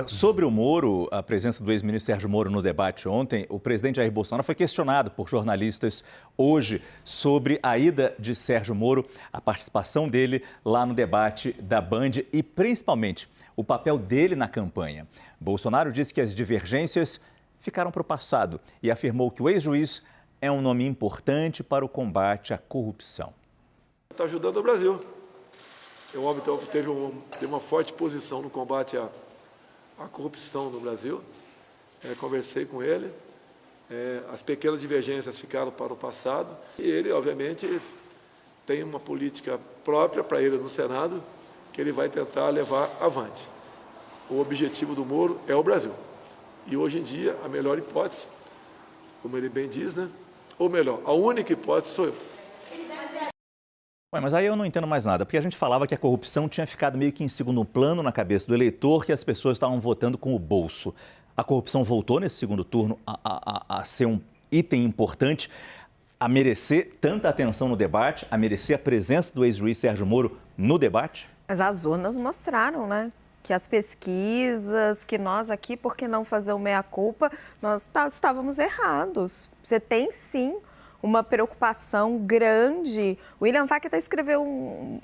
Sobre o Moro, a presença do ex-ministro Sérgio Moro no debate ontem, o presidente Jair Bolsonaro foi questionado por jornalistas hoje sobre a ida de Sérgio Moro, a participação dele lá no debate da Band e, principalmente, o papel dele na campanha. Bolsonaro disse que as divergências ficaram para o passado e afirmou que o ex-juiz é um nome importante para o combate à corrupção. Está ajudando o Brasil. O homem teve uma forte posição no combate à corrupção no Brasil. Conversei com ele. As pequenas divergências ficaram para o passado. E ele, obviamente, tem uma política própria para ele no Senado que ele vai tentar levar avante. O objetivo do Moro é o Brasil. E hoje em dia, a melhor hipótese, como ele bem diz, né? Ou melhor, a única hipótese sou eu. Mas aí eu não entendo mais nada, porque a gente falava que a corrupção tinha ficado meio que em segundo plano na cabeça do eleitor, que as pessoas estavam votando com o bolso. A corrupção voltou nesse segundo turno a ser um item importante, a merecer tanta atenção no debate, a merecer a presença do ex-juiz Sérgio Moro no debate? Mas as urnas mostraram, né? Que as pesquisas, que nós aqui, por que não fazer o meia-culpa, nós estávamos errados. Você tem, sim, uma preocupação grande. O William Vac até escreveu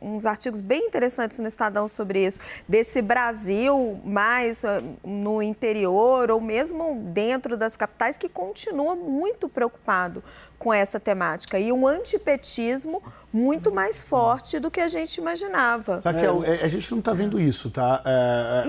uns artigos bem interessantes no Estadão sobre isso, desse Brasil mais no interior ou mesmo dentro das capitais, que continua muito preocupado com essa temática. E um antipetismo muito mais forte do que a gente imaginava. Raquel, a gente não está vendo isso, tá?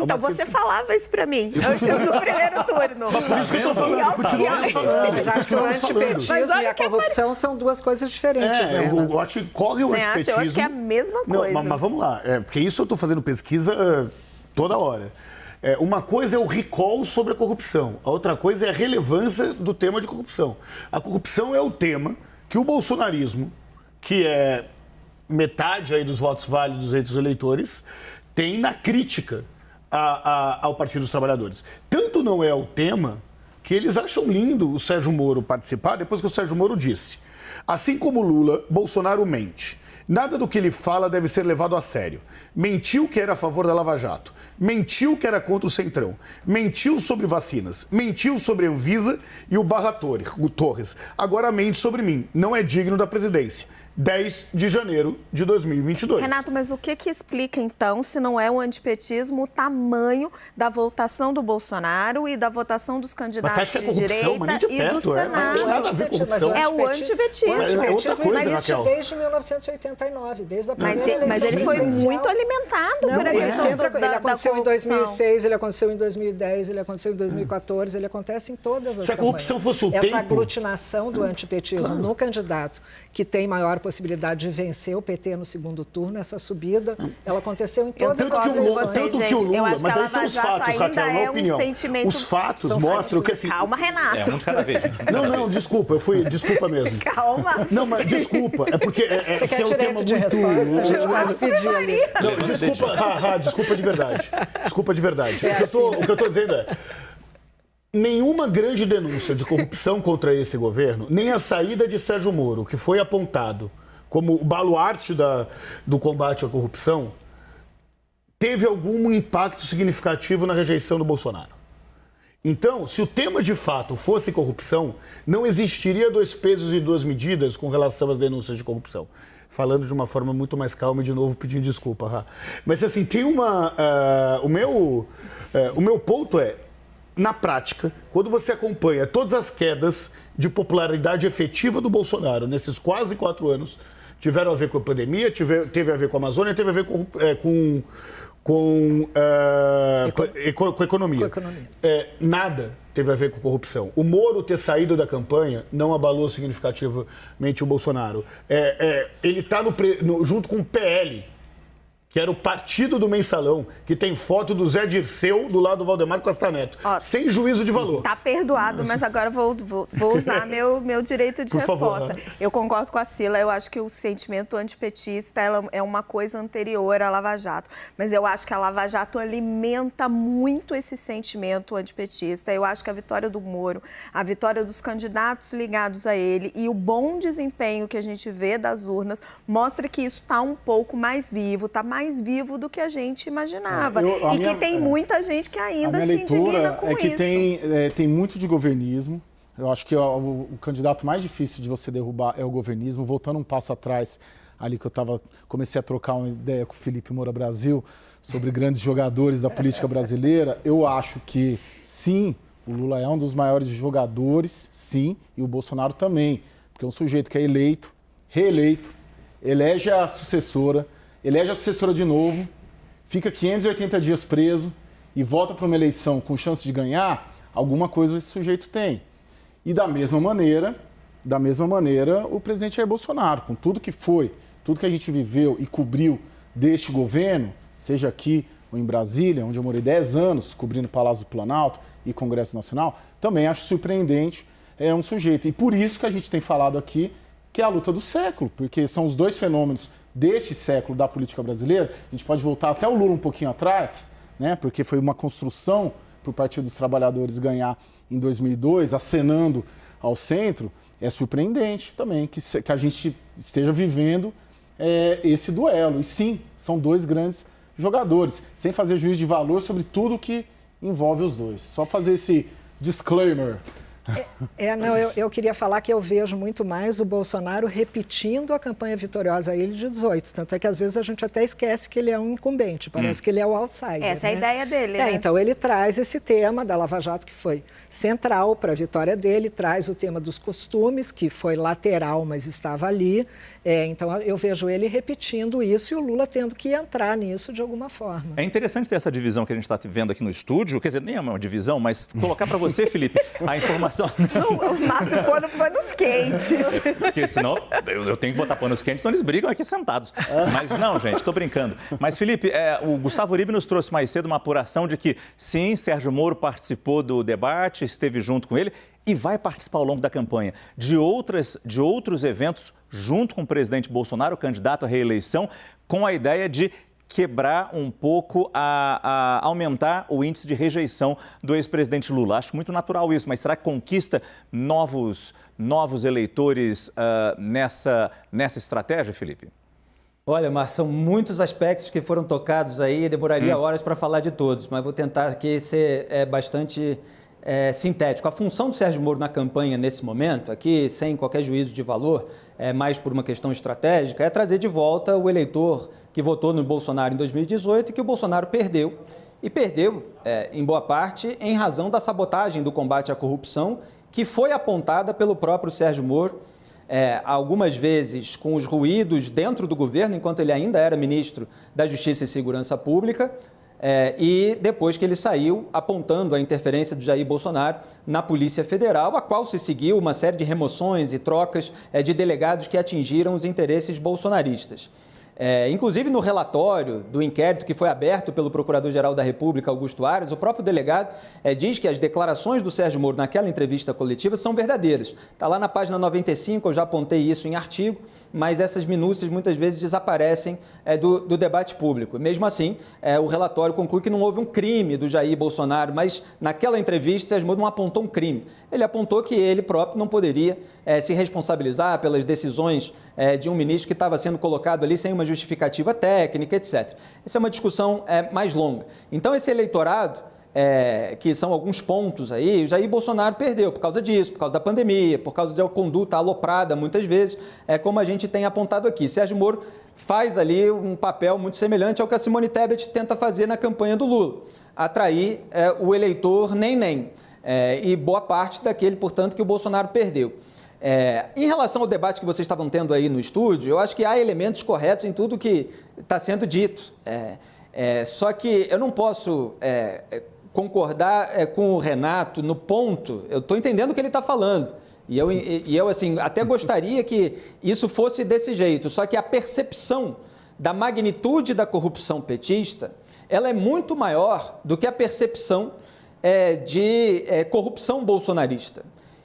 Então, você falava isso para mim antes do primeiro turno. Mas por isso que eu estou falando, continuamos falando. Mas acho que o antipetismo e a corrupção são duas coisas diferentes, né? Eu acho que corre o antipetismo. Eu acho que é a mesma coisa. Não, mas vamos lá, porque isso eu estou fazendo pesquisa toda hora. Uma coisa é o recall sobre a corrupção, a outra coisa é a relevância do tema de corrupção. A corrupção é o tema que o bolsonarismo, que é metade aí dos votos válidos entre os eleitores, tem na crítica ao Partido dos Trabalhadores. Tanto não é o tema que eles acham lindo o Sérgio Moro participar, depois que o Sérgio Moro disse: assim como Lula, Bolsonaro mente. Nada do que ele fala deve ser levado a sério. Mentiu que era a favor da Lava Jato. Mentiu que era contra o Centrão. Mentiu sobre vacinas. Mentiu sobre a Anvisa e o Torres. Agora mente sobre mim. Não é digno da presidência. 10 de janeiro de 2022. Renato, mas o que explica, então, se não é o antipetismo, o tamanho da votação do Bolsonaro e da votação dos candidatos de direita e do Senado? Não tem nada a ver com corrupção. É o antipetismo. É outra coisa, Raquel. Desde 1989, desde a primeira eleição. Mas ele foi muito alimentado por a questão da corrupção. Ele aconteceu em 2006, ele aconteceu em 2010, ele aconteceu em 2014, ele acontece em todas as Se a corrupção fosse o tempo... Essa aglutinação do antipetismo no candidato que tem maior possibilidade de vencer o PT no segundo turno, essa subida, ela aconteceu em todas as eleições. Tanto que o Lula, eu acho que a Lava Jato ainda é um sentimento... Os fatos mostram que assim... Calma, Renato. Um de cada vez. Não, desculpa, desculpa mesmo. Calma. Não, mas desculpa, é porque Você quer é um direito tema de muito... resposta? A gente pode pedir ali. Não, desculpa de verdade. Desculpa de verdade. O que eu estou dizendo é... Nenhuma grande denúncia de corrupção contra esse governo, nem a saída de Sérgio Moro, que foi apontado como o baluarte do combate à corrupção, teve algum impacto significativo na rejeição do Bolsonaro. Então, se o tema de fato fosse corrupção, não existiria 2 pesos e 2 medidas com relação às denúncias de corrupção. Falando de uma forma muito mais calma e, de novo, pedindo desculpa, Ra. Mas, assim, tem uma... O meu ponto é, na prática, quando você acompanha todas as quedas de popularidade efetiva do Bolsonaro nesses quase 4 anos, tiveram a ver com a pandemia, teve a ver com a Amazônia, teve a ver com economia. Nada teve a ver com corrupção. O Moro ter saído da campanha não abalou significativamente o Bolsonaro. Ele está junto com o PL, que era o partido do Mensalão, que tem foto do Zé Dirceu do lado do Valdemar Costa Neto, sem juízo de valor. Tá perdoado, mas agora vou usar meu direito de resposta. Favor. Eu concordo com a Cila, eu acho que o sentimento antipetista é uma coisa anterior à Lava Jato, mas eu acho que a Lava Jato alimenta muito esse sentimento antipetista. Eu acho que a vitória do Moro, a vitória dos candidatos ligados a ele e o bom desempenho que a gente vê das urnas mostra que isso está um pouco mais vivo, está mais mais vivo do que a gente imaginava. Tem muita gente que ainda se indigna com isso. A minha leitura é que tem muito de governismo. Eu acho que o candidato mais difícil de você derrubar é o governismo. Voltando um passo atrás, ali que comecei a trocar uma ideia com o Felipe Moura Brasil sobre grandes jogadores da política brasileira, eu acho que, sim, o Lula é um dos maiores jogadores, sim, e o Bolsonaro também. Porque é um sujeito que é eleito, reeleito, elege a sucessora de novo, fica 580 dias preso e volta para uma eleição com chance de ganhar, alguma coisa esse sujeito tem. E da mesma maneira, o presidente Jair Bolsonaro, com tudo que foi, tudo que a gente viveu e cobriu deste governo, seja aqui ou em Brasília, onde eu morei 10 anos cobrindo o Palácio do Planalto e Congresso Nacional, também acho surpreendente um sujeito. E por isso que a gente tem falado aqui que é a luta do século, porque são os dois fenômenos deste século da política brasileira. A gente pode voltar até o Lula um pouquinho atrás, né, porque foi uma construção para o Partido dos Trabalhadores ganhar em 2002, acenando ao centro. É surpreendente também que a gente esteja vivendo esse duelo. E sim, são dois grandes jogadores, sem fazer juízo de valor sobre tudo que envolve os dois. Só fazer esse disclaimer. Eu queria falar que eu vejo muito mais o Bolsonaro repetindo a campanha vitoriosa a ele de 18. Tanto é que às vezes a gente até esquece que ele é um incumbente, parece que ele é o outsider. Essa é a ideia dele, né? Então ele traz esse tema da Lava Jato, que foi central para a vitória dele, traz o tema dos costumes, que foi lateral, mas estava ali. Então eu vejo ele repetindo isso e o Lula tendo que entrar nisso de alguma forma. É interessante ter essa divisão que a gente está vendo aqui no estúdio, quer dizer, nem é uma divisão, mas colocar para você, Felipe, a informação... O Márcio pôr panos quentes. Porque senão eu tenho que botar panos quentes, senão eles brigam aqui sentados. Mas não, gente, estou brincando. Mas, Felipe, o Gustavo Uribe nos trouxe mais cedo uma apuração de que, sim, Sérgio Moro participou do debate, esteve junto com ele e vai participar ao longo da campanha de outros eventos junto com o presidente Bolsonaro, candidato à reeleição, com a ideia de quebrar um pouco, aumentar o índice de rejeição do ex-presidente Lula. Acho muito natural isso, mas será que conquista novos eleitores nessa estratégia, Felipe? Olha, Márcio, são muitos aspectos que foram tocados aí, demoraria horas para falar de todos, mas vou tentar aqui ser bastante sintético. A função do Sérgio Moro na campanha nesse momento, aqui sem qualquer juízo de valor, mais por uma questão estratégica, é trazer de volta o eleitor que votou no Bolsonaro em 2018 e que o Bolsonaro perdeu. E perdeu, em boa parte, em razão da sabotagem do combate à corrupção, que foi apontada pelo próprio Sérgio Moro, algumas vezes com os ruídos dentro do governo, enquanto ele ainda era ministro da Justiça e Segurança Pública, e depois que ele saiu apontando a interferência do Jair Bolsonaro na Polícia Federal, a qual se seguiu uma série de remoções e trocas de delegados que atingiram os interesses bolsonaristas. Inclusive no relatório do inquérito que foi aberto pelo Procurador-Geral da República, Augusto Aras, o próprio delegado diz que as declarações do Sérgio Moro naquela entrevista coletiva são verdadeiras. Está lá na página 95, eu já apontei isso em artigo, mas essas minúcias muitas vezes desaparecem do debate público. Mesmo assim, o relatório conclui que não houve um crime do Jair Bolsonaro, mas naquela entrevista o Sérgio Moro não apontou um crime. Ele apontou que ele próprio não poderia se responsabilizar pelas decisões de um ministro que estava sendo colocado ali sem uma justificativa técnica, etc. Essa é uma discussão mais longa. Então, esse eleitorado, que são alguns pontos aí, o Jair Bolsonaro perdeu por causa disso, por causa da pandemia, por causa de uma conduta aloprada, muitas vezes, como a gente tem apontado aqui. Sérgio Moro faz ali um papel muito semelhante ao que a Simone Tebet tenta fazer na campanha do Lula, atrair o eleitor nem. E boa parte daquele, portanto, que o Bolsonaro perdeu. Em relação ao debate que vocês estavam tendo aí no estúdio, eu acho que há elementos corretos em tudo que está sendo dito. Só que eu não posso concordar com o Renato no ponto, eu estou entendendo o que ele está falando. E eu assim, até gostaria que isso fosse desse jeito, só que a percepção da magnitude da corrupção petista, ela é muito maior do que a percepção de corrupção bolsonarista.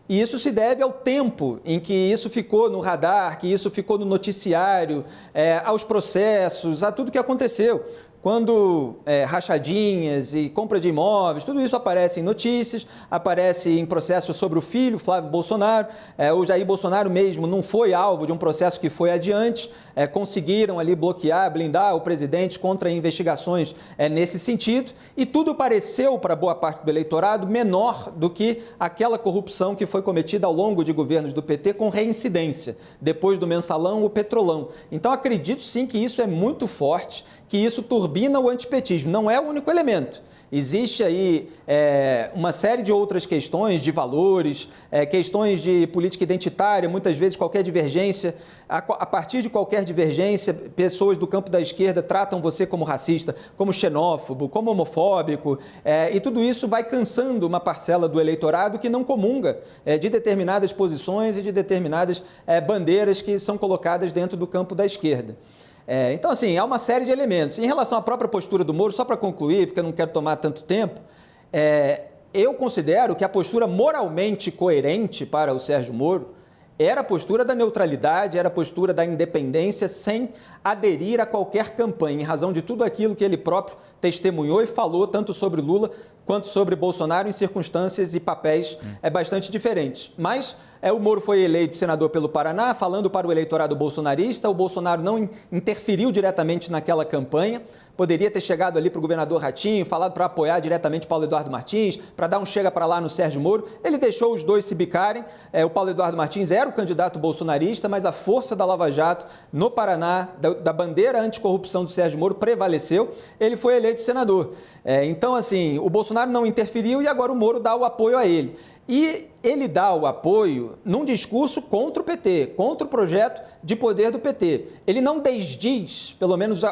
E isso se deve ao tempo em que isso ficou no radar, que isso ficou no noticiário, aos processos, a tudo que aconteceu. quando rachadinhas e compra de imóveis, tudo isso aparece em notícias, aparece em processos sobre o filho, Flávio Bolsonaro. O Jair Bolsonaro mesmo não foi alvo de um processo que foi adiante, conseguiram ali bloquear, blindar o presidente contra investigações nesse sentido, e tudo pareceu, para boa parte do eleitorado, menor do que aquela corrupção que foi cometida ao longo de governos do PT com reincidência, depois do Mensalão, o Petrolão. Então, acredito sim que isso é muito forte, que isso turbina o antipetismo. Não é o único elemento. Existe aí uma série de outras questões de valores, questões de política identitária, muitas vezes qualquer divergência, a partir de qualquer divergência, pessoas do campo da esquerda tratam você como racista, como xenófobo, como homofóbico, e tudo isso vai cansando uma parcela do eleitorado que não comunga de determinadas posições e de determinadas bandeiras que são colocadas dentro do campo da esquerda. Então, assim, há uma série de elementos. Em relação à própria postura do Moro, só para concluir, porque eu não quero tomar tanto tempo, eu considero que a postura moralmente coerente para o Sérgio Moro era a postura da neutralidade, era a postura da independência, sem aderir a qualquer campanha, em razão de tudo aquilo que ele próprio testemunhou e falou, tanto sobre Lula quanto sobre Bolsonaro, em circunstâncias e papéis bastante diferentes. Mas o Moro foi eleito senador pelo Paraná, falando para o eleitorado bolsonarista. O Bolsonaro não interferiu diretamente naquela campanha. Poderia ter chegado ali para o governador Ratinho, falado para apoiar diretamente Paulo Eduardo Martins, para dar um chega para lá no Sérgio Moro. Ele deixou os dois se bicarem. O Paulo Eduardo Martins era o candidato bolsonarista, mas a força da Lava Jato no Paraná, da bandeira anticorrupção do Sérgio Moro, prevaleceu. Ele foi eleito senador. Então, assim, o Bolsonaro não interferiu e agora o Moro dá o apoio a ele. E ele dá o apoio num discurso contra o PT, contra o projeto de poder do PT. Ele não desdiz, pelo menos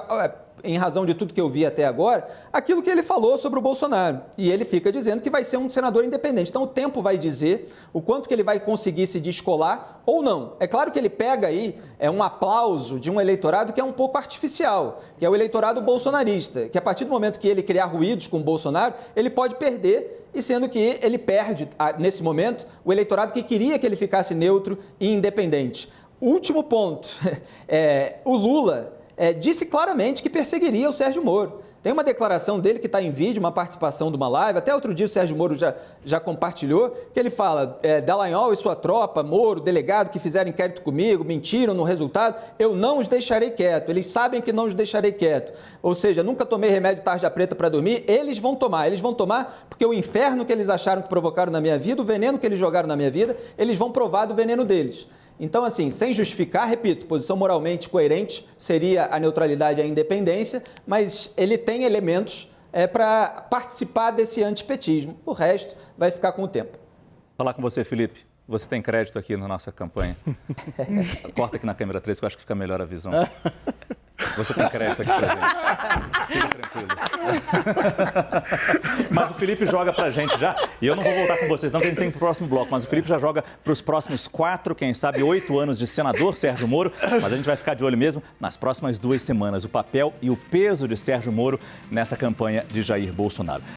em razão de tudo que eu vi até agora, aquilo que ele falou sobre o Bolsonaro. E ele fica dizendo que vai ser um senador independente. Então o tempo vai dizer o quanto que ele vai conseguir se descolar ou não. É claro que ele pega aí um aplauso de um eleitorado que é um pouco artificial, que é o eleitorado bolsonarista, que a partir do momento que ele criar ruídos com o Bolsonaro, ele pode perder, e sendo que ele perde, nesse momento, o eleitorado que queria que ele ficasse neutro e independente. Último ponto, o Lula disse claramente que perseguiria o Sérgio Moro. Tem uma declaração dele que está em vídeo, uma participação de uma live, até outro dia o Sérgio Moro já compartilhou, que ele fala, Dallagnol e sua tropa, Moro, delegado que fizeram inquérito comigo, mentiram no resultado, eu não os deixarei quieto, eles sabem que não os deixarei quieto. Ou seja, nunca tomei remédio tarja preta para dormir, eles vão tomar porque o inferno que eles acharam que provocaram na minha vida, o veneno que eles jogaram na minha vida, eles vão provar do veneno deles. Então, assim, sem justificar, repito, posição moralmente coerente seria a neutralidade e a independência, mas ele tem elementos para participar desse antipetismo. O resto vai ficar com o tempo. Falar com você, Felipe. Você tem crédito aqui na nossa campanha. Corta aqui na câmera 3, que eu acho que fica melhor a visão. Você tem crédito aqui pra gente. Fica tranquilo. Mas o Felipe joga pra gente já. E eu não vou voltar com vocês, não, que a gente tem pro próximo bloco. Mas o Felipe já joga pros próximos 4, quem sabe 8 anos de senador Sérgio Moro. Mas a gente vai ficar de olho mesmo nas próximas 2 semanas. O papel e o peso de Sérgio Moro nessa campanha de Jair Bolsonaro.